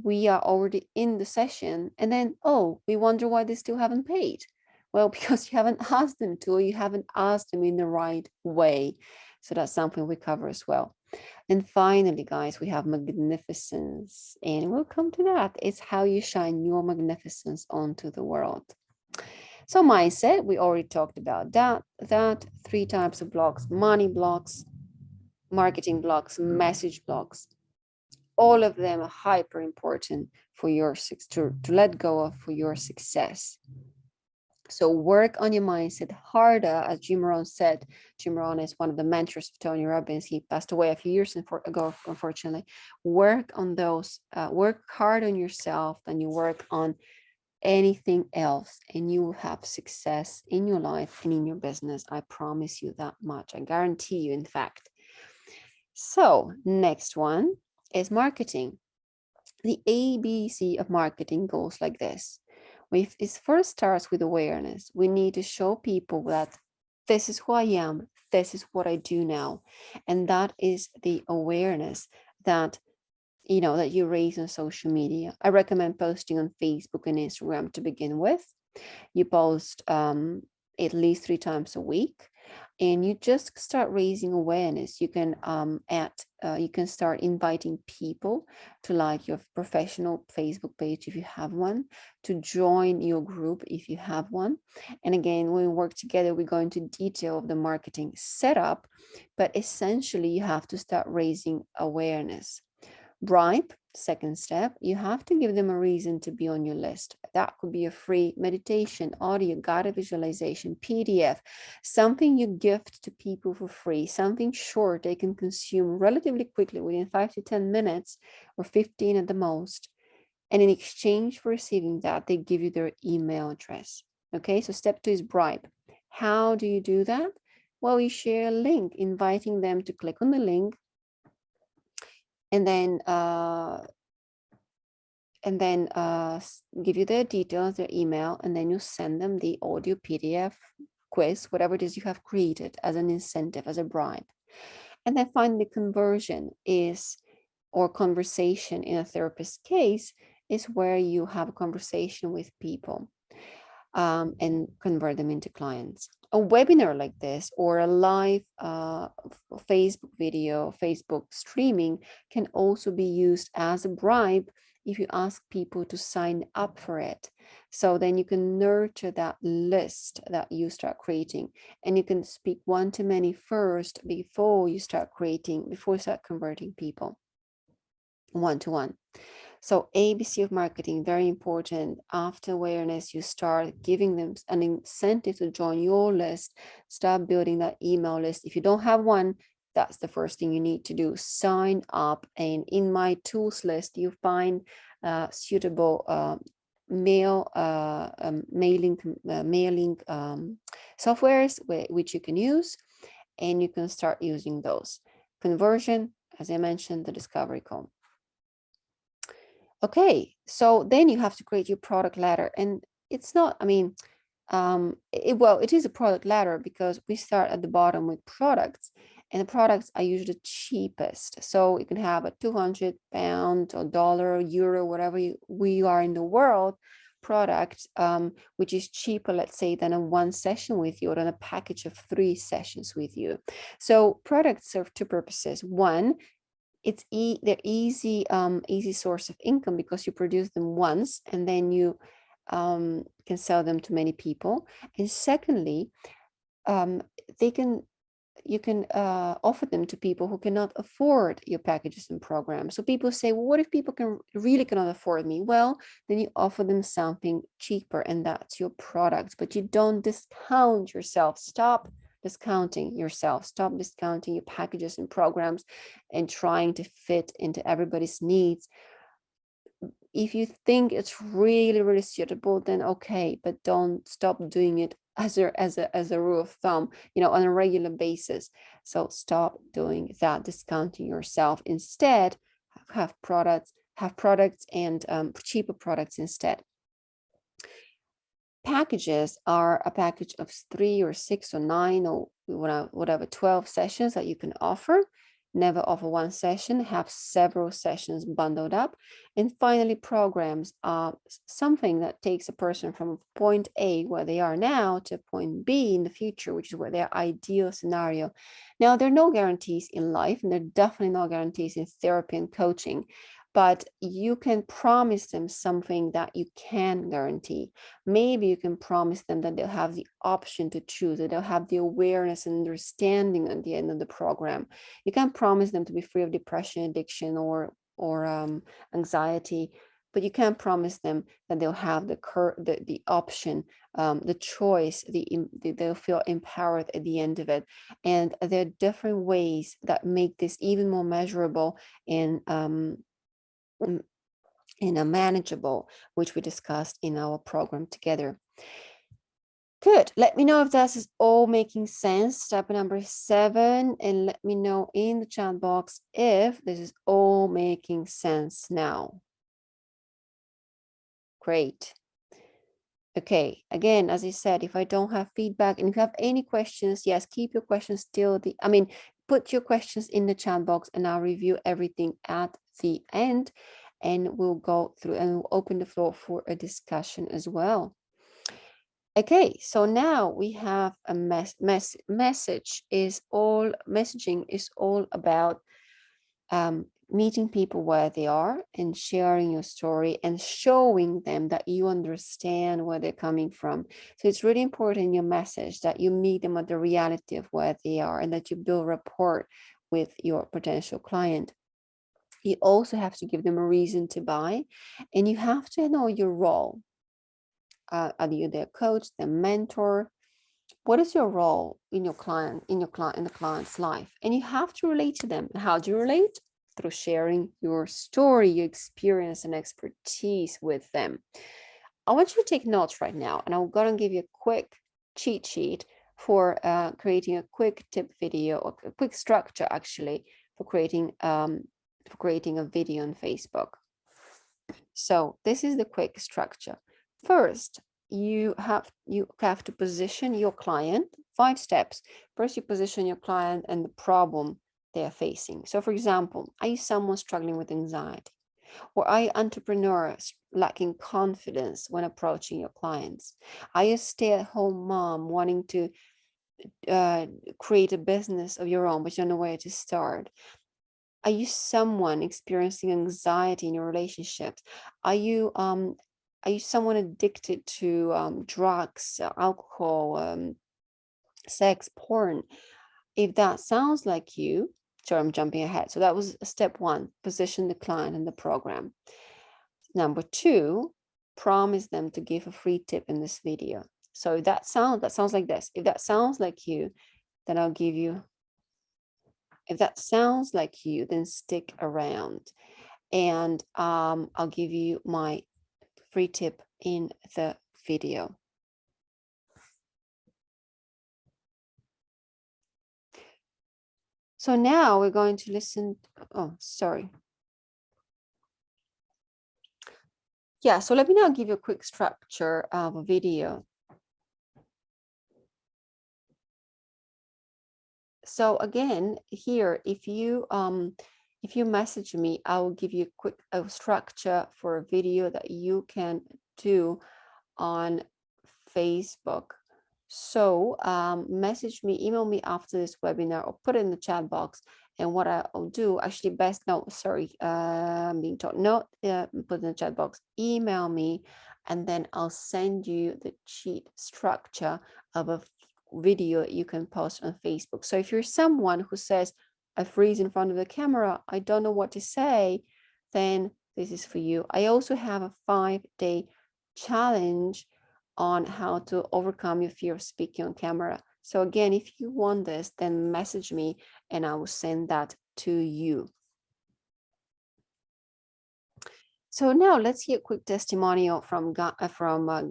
we are already in the session, and then, oh, we wonder why they still haven't paid. Well, because you haven't asked them to, or you haven't asked them in the right way. So that's something we cover as well. And finally, guys, we have magnificence, and we'll come to that. It's how you shine your magnificence onto the world. So mindset, we already talked about that 3 types of blocks: money blocks, marketing blocks, message blocks. All of them are hyper important for your to let go of for your success. So work on your mindset harder, as Jim Rohn said. Jim Rohn is one of the mentors of Tony Robbins. He passed away a few years ago, unfortunately. Work on those, work hard on yourself than you work on anything else, and you will have success in your life and in your business. I promise you that much. I guarantee you, in fact. So next one is marketing. The ABC of marketing goes like this. It first starts with awareness. We need to show people that this is who I am, this is what I do now. And that is the awareness that that you raise on social media. I recommend posting on Facebook and Instagram to begin with. You post at least 3 times a week, and you just start raising awareness. You can you can start inviting people to like your professional Facebook page if you have one, to join your group if you have one. And again, when we work together, we go into detail of the marketing setup, but essentially you have to start raising awareness. Bribe, second step, you have to give them a reason to be on your list. That could be a free meditation, audio, guided visualization, PDF, something you gift to people for free, something short they can consume relatively quickly within 5 to 10 minutes or 15 at the most. And in exchange for receiving that, they give you their email address. Okay, so step 2 is bribe. How do you do that? Well, you share a link, inviting them to click on the link, and then give you their details, their email, and then you send them the audio, PDF, quiz, whatever it is you have created as an incentive, as a bribe. And then finally, conversion is, or conversation in a therapist case, is where you have a conversation with people and convert them into clients. A webinar like this, or a live Facebook video, Facebook streaming, can also be used as a bribe if you ask people to sign up for it. So then you can nurture that list that you start creating, and you can speak one-to-many first before you start converting people one-to-one. So ABC of marketing, very important. After awareness, you start giving them an incentive to join your list. Start building that email list. If you don't have one, that's the first thing you need to do. Sign up. And in my tools list, you find suitable mailing softwares which you can use, and you can start using those. Conversion, as I mentioned, the discovery call. Okay, so then you have to create your product ladder, and it's not, I mean, it is a product ladder because we start at the bottom with products, and the products are usually the cheapest. So you can have a 200 pound or dollar, euro, whatever we are in the world product, which is cheaper, let's say, than a 1 session with you, or than a package of 3 sessions with you. So products serve 2 purposes. One, it's they're easy source of income because you produce them once and then you can sell them to many people. And secondly, you can offer them to people who cannot afford your packages and programs. So people say, well, what if people really cannot afford me? Well, then you offer them something cheaper, and that's your product. But you don't discount yourself. Stop discounting yourself. Stop discounting your packages and programs and trying to fit into everybody's needs. If you think it's really, really suitable, then okay, but don't stop doing it as a rule of thumb, on a regular basis. So stop doing that, discounting yourself. Instead, have products and cheaper products instead. Packages are a package of 3 or 6 or 9 or whatever 12 sessions that you can offer. Never offer 1 session, have several sessions bundled up. And finally, programs are something that takes a person from point A, where they are now, to point B in the future, which is where their ideal scenario. Now, there are no guarantees in life, and there are definitely no guarantees in therapy and coaching, but you can promise them something that you can guarantee. Maybe you can promise them that they'll have the option to choose, that they'll have the awareness and understanding at the end of the program. You can't promise them to be free of depression, addiction, or anxiety, but you can't promise them that they'll have the option, the choice, they'll feel empowered at the end of it. And there are different ways that make this even more measurable and manageable, which we discussed in our program together. Good. Let me know if this is all making sense. Step number 7, and let me know in the chat box if this is all making sense now. Great. Okay, again, as I said, if I don't have feedback and if you have any questions, yes, keep your questions till put your questions in the chat box and I'll review everything at the end, and we'll go through and we'll open the floor for a discussion as well. Okay, so now we have a messaging is all about meeting people where they are and sharing your story and showing them that you understand where they're coming from. So it's really important in your message that you meet them at the reality of where they are and that you build rapport with your potential client. You also have to give them a reason to buy, and you have to know your role. Are you their coach, their mentor? What is your role in the client's life? And you have to relate to them. How do you relate? Through sharing your story, your experience and expertise with them. I want you to take notes right now, and I'm going to give you a quick cheat sheet for creating a quick tip video, or a quick structure actually for creating a video on Facebook. So this is the quick structure. First, you have to position your client. 5 steps. First, you position your client and the problem they are facing. So for example, are you someone struggling with anxiety? Or are you entrepreneurs lacking confidence when approaching your clients? Are you a stay-at-home mom wanting to create a business of your own, but you don't know where to start? Are you someone experiencing anxiety in your relationships? Are you someone addicted to drugs, alcohol, sex, porn? If that sounds like you, sorry, I'm jumping ahead. So that was step 1, position the client in the program. Number 2, promise them to give a free tip in this video. So if that sounds like this. If that sounds like you, then I'll give you. If that sounds like you, then stick around, and I'll give you my free tip in the video. So now we're going to listen. Oh, sorry. Yeah, so let me now give you a quick structure of a video. So again, here, if you message me, I will give you a quick structure for a video that you can do on Facebook. So message me, email me after this webinar, or put it in the chat box. And what I'll do, actually, I'm being told, not put in the chat box, email me, and then I'll send you the cheat structure of a video you can post on Facebook. So if you're someone who says, I freeze in front of the camera, I don't know what to say, then this is for you. I also have a 5-day challenge on how to overcome your fear of speaking on camera. So again, if you want this, then message me and I will send that to you. So now let's hear a quick testimonial from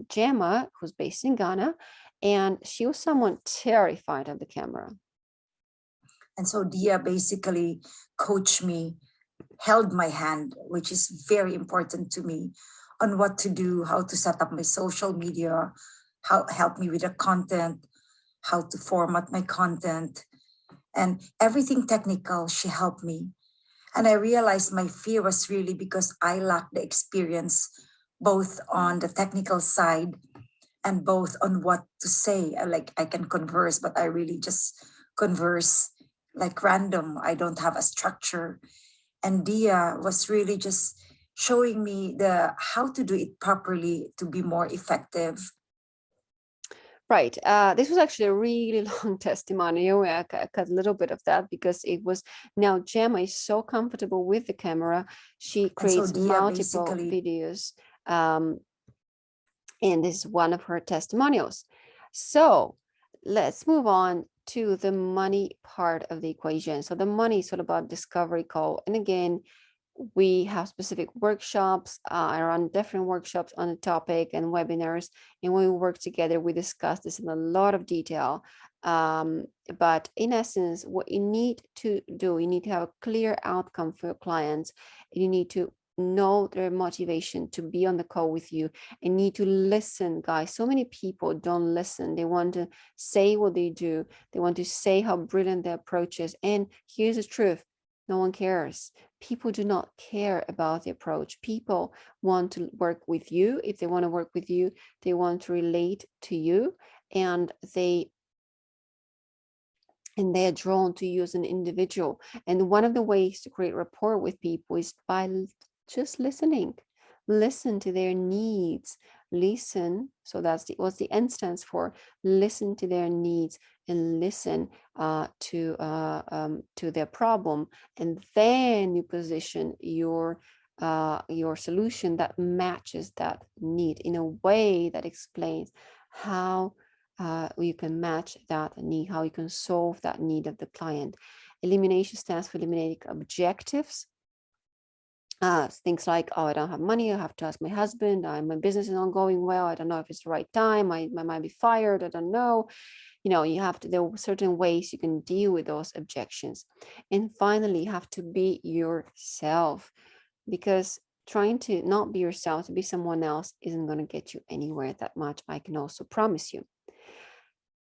Gemma, who's based in Ghana, and she was someone terrified of the camera. And so Dia basically coached me, held my hand, which is very important to me, on what to do, how to set up my social media, how help me with the content, how to format my content, and everything technical. She helped me. And I realized my fear was really because I lacked the experience, both on the technical side and both on what to say. Like, I can converse, but I really just converse like random. I don't have a structure. And Dia was really just showing me how to do it properly to be more effective. Right. This was actually a really long testimonial. I cut a little bit of that because it was now Gemma is so comfortable with the camera. She And so creates Dia multiple basically, videos. And this is one of her testimonials. So let's move on to the money part of the equation. So the money is all about discovery call. And again, we have specific workshops. I run different workshops on the topic and webinars. And when we work together, we discuss this in a lot of detail. But in essence, what you need to do, you need to have a clear outcome for your clients. And you need to know their motivation to be on the call with you and need to listen, guys. So many people don't listen. They want to say what they do. They want to say how brilliant their approach is. And here's the truth. No one cares. People do not care about the approach. People want to work with you. If they want to work with you, they want to relate to you, and they're drawn to you as an individual. And one of the ways to create rapport with people is by just listening. Listen to their needs. Listen. So that's what the N stands for. Listen to their needs and listen to their problem, and then you position your solution that matches that need in a way that explains how you can match that need, how you can solve that need of the client. Elimination stands for eliminating objectives. Things like, oh, I don't have money, I have to ask my husband, my business is not going well, I don't know if it's the right time, I might be fired, I don't know. You have to, there are certain ways you can deal with those objections. And finally, you have to be yourself, because trying to not be yourself, to be someone else, isn't going to get you anywhere that much, I can also promise you.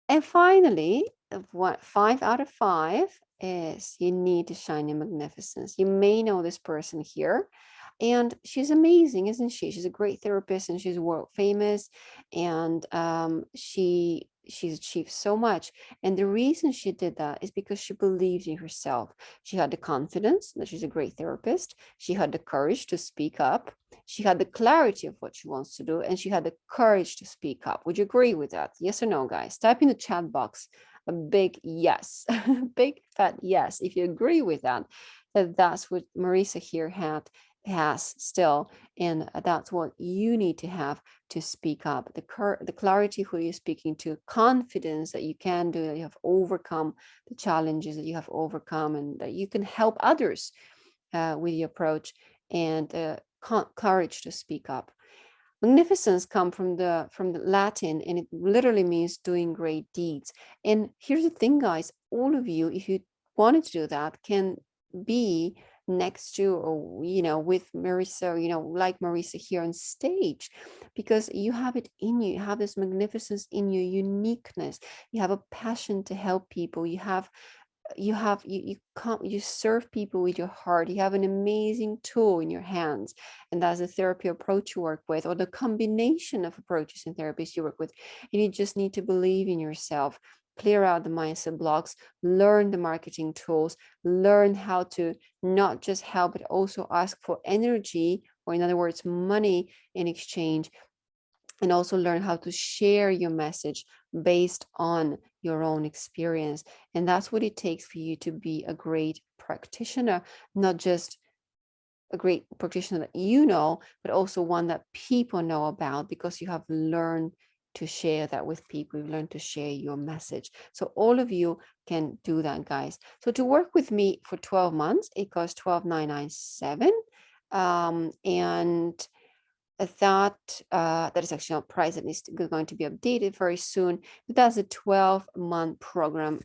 And finally, what 5 out of 5 is you need to shine your magnificence. You may know this person here, and she's amazing, isn't she? She's a great therapist and she's world famous, and she's achieved so much. And the reason she did that is because she believed in herself. She had the confidence that she's a great therapist. She had the courage to speak up. She had the clarity of what she wants to do, and she had the courage to speak up. Would you agree with that? Yes or no, guys? Type in the chat box a big yes, big fat yes, if you agree with that, that's what Marisa here has still, and that's what you need to have to speak up. The clarity who you're speaking to, confidence that you can do, that you have overcome the challenges that you have overcome, and that you can help others with your approach, and courage to speak up. Magnificence come from the Latin, and it literally means doing great deeds. And here's the thing, guys, all of you, if you wanted to do that, can be next to, or with Marisa, like Marisa here on stage, because you have it in you. You have this magnificence in your uniqueness. You have a passion to help people. You serve people with your heart. You have an amazing tool in your hands, and that's the therapy approach you work with, or the combination of approaches and therapies you work with. And you just need to believe in yourself, clear out the mindset blocks, learn the marketing tools, learn how to not just help but also ask for energy, or in other words, money in exchange, and also learn how to share your message based on your own experience. And that's what it takes for you to be a great practitioner, not just a great practitioner that you know, but also one that people know about, because you have learned to share that with people. You've learned to share your message. So all of you can do that, guys. So to work with me for 12 months, it costs $12,997. And that is actually a price that is going to be updated very soon. But that's a 12-month program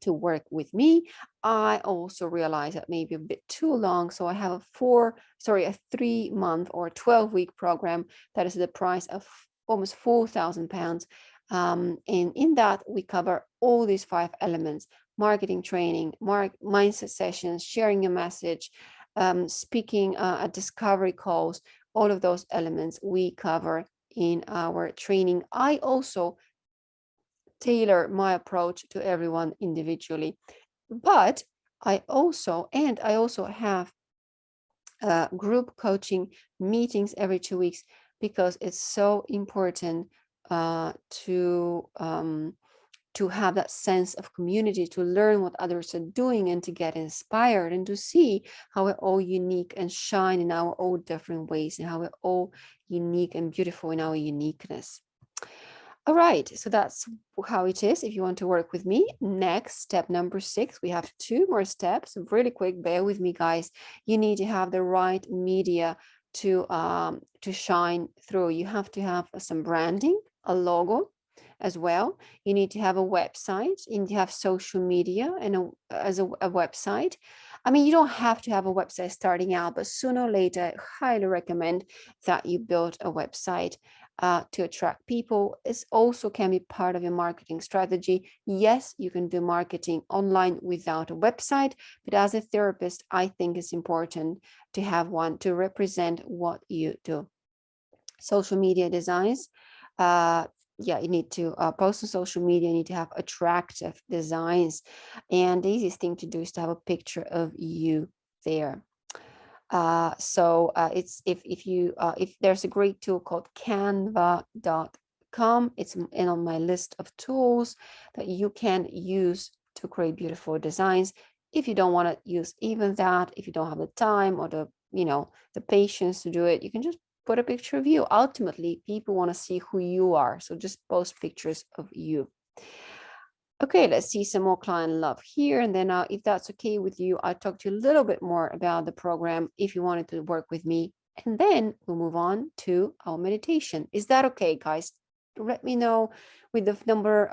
to work with me. I also realize that may be a bit too long, so I have a 3-month or 12-week program that is the price of almost £4,000. And in that, we cover all these 5 elements: marketing training, mindset sessions, sharing your message, speaking at discovery calls. All of those elements we cover in our training. I also tailor my approach to everyone individually, but I also have group coaching meetings every 2 weeks, because it's so important to have that sense of community, to learn what others are doing and to get inspired and to see how we're all unique and shine in our all different ways and how we're all unique and beautiful in our uniqueness. All right, so that's how it is if you want to work with me. Next, step number 6, we have 2 more steps, really quick, bear with me guys. You need to have the right media to shine through. You have to have some branding, a logo as well. You need to have a website, you need to have social media and as a website. I mean, you don't have to have a website starting out, but sooner or later, I highly recommend that you build a website to attract people. It also can be part of your marketing strategy. Yes, you can do marketing online without a website, but as a therapist, I think it's important to have one to represent what you do. Social media designs. Yeah, you need to post on social media, you need to have attractive designs. And the easiest thing to do is to have a picture of you there. It's if there's a great tool called canva.com, it's in on my list of tools that you can use to create beautiful designs. If you don't want to use even that, if you don't have the time or the patience to do it, you can just put a picture of you. Ultimately, people want to see who you are, so just post pictures of you. Okay, let's see some more client love here. And then if that's okay with you, I'll talk to you a little bit more about the program if you wanted to work with me. And then we'll move on to our meditation. Is that okay, guys? Let me know with the number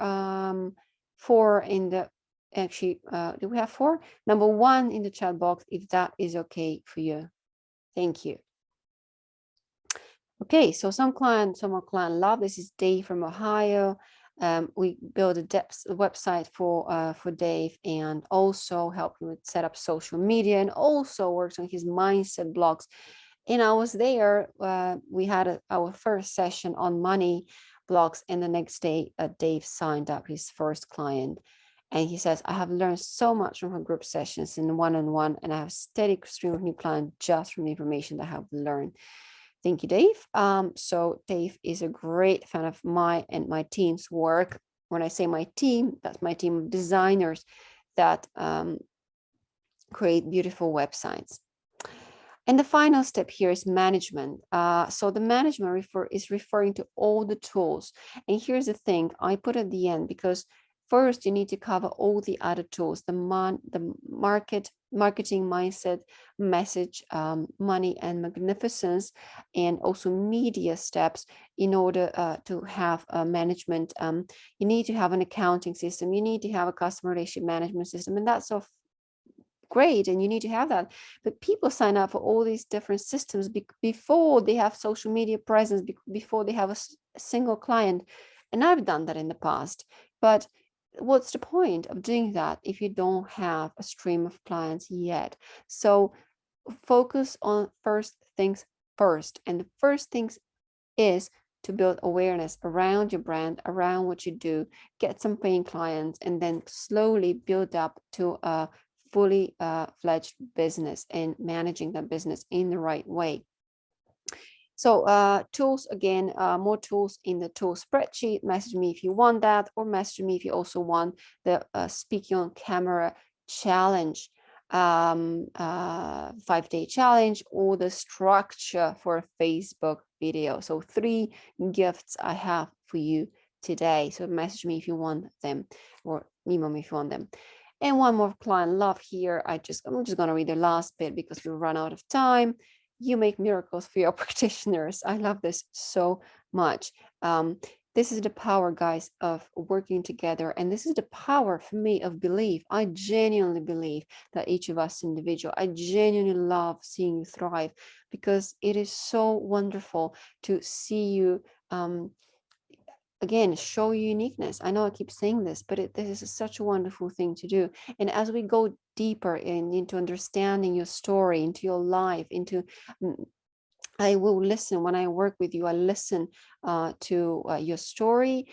4 in the, actually, do we have 4? Number 1 in the chat box, if that is okay for you. Thank you. Okay, so some more client love. This is Dave from Ohio. We built a website for Dave and also helped him with set up social media and also works on his mindset blogs. And I was there. We had our first session on money blogs, and the next day, Dave signed up his first client. And he says, I have learned so much from her group sessions and one-on-one, and I have a steady stream of new clients just from the information that I have learned. Thank you, Dave. So Dave is a great fan of my and my team's work. When I say my team, that's my team of designers that create beautiful websites. And the final step here is management. So the management is referring to all the tools. And here's the thing, I put at the end because first you need to cover all the other tools, the marketing mindset, message, money and magnificence, and also media steps in order to have a management. You need to have an accounting system, you need to have a customer relationship management system, and that's all great, and you need to have that. But people sign up for all these different systems before they have social media presence, before they have a single client. And I've done that in the past, but what's the point of doing that if you don't have a stream of clients yet? So focus on first things first, and the first things is to build awareness around your brand, around what you do, get some paying clients, and then slowly build up to a fully fledged business and managing that business in the right way. So tools, again, more tools in the tool spreadsheet. Message me if you want that, or message me if you also want the speaking on camera challenge, 5-day challenge, or the structure for a Facebook video. So 3 gifts I have for you today. So message me if you want them, or email me if you want them. And one more client love here. I'm just going to read the last bit because we run out of time. You make miracles for your practitioners. I love this so much. This is the power, guys, of working together. And this is the power for me of belief. I genuinely believe that each of us individual, I genuinely love seeing you thrive, because it is so wonderful to see you again, show your uniqueness. I know I keep saying this, but this is such a wonderful thing to do. And as we go deeper into understanding your story, into your life, I will listen when I work with you. I listen to your story.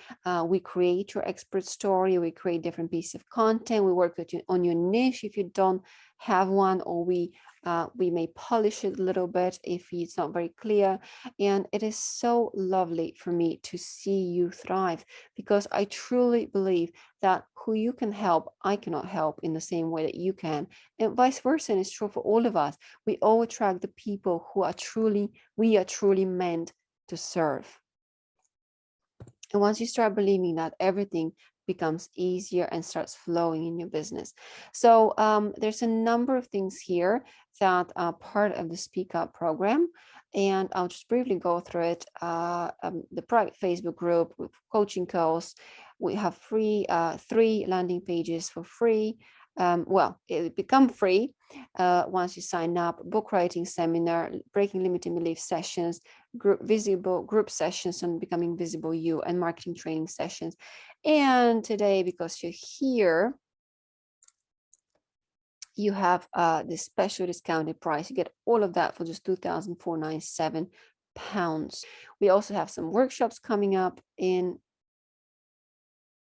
We create your expert story. We create different pieces of content. We work with you on your niche if you don't have one, or we We may polish it a little bit if it's not very clear. And it is so lovely for me to see you thrive, because I truly believe that who you can help, I cannot help in the same way that you can. And vice versa, and it's true for all of us. We all attract the people who are we are truly meant to serve. And once you start believing that, everything becomes easier and starts flowing in your business. So there's a number of things here that are part of the Speak Up program. And I'll just briefly go through it. The private Facebook group with coaching calls. We have free 3 landing pages for free. Well, it become free once you sign up. Book writing seminar, breaking limiting belief sessions, group sessions on becoming visible you, and marketing training sessions. And today, because you're here, you have this special discounted price. You get all of that for just £2,497. We also have some workshops coming up in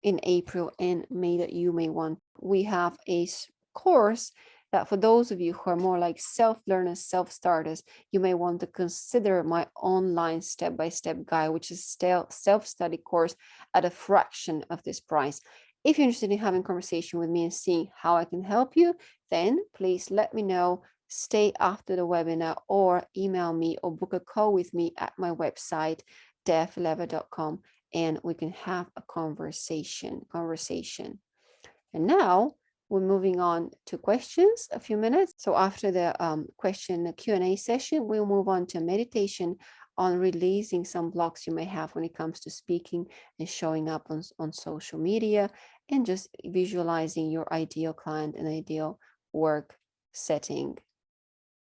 April and May that you may want. We have a course that for those of you who are more like self-learners, self-starters, you may want to consider my online step-by-step guide, which is still self-study course at a fraction of this price. If you're interested in having a conversation with me and seeing how I can help you, then please let me know. Stay after the webinar or email me or book a call with me at my website, deflever.com, and we can have a conversation. And now we're moving on to questions, a few minutes. So after the question Q&A session, we'll move on to meditation on releasing some blocks you may have when it comes to speaking and showing up on social media, and just visualizing your ideal client and ideal work setting.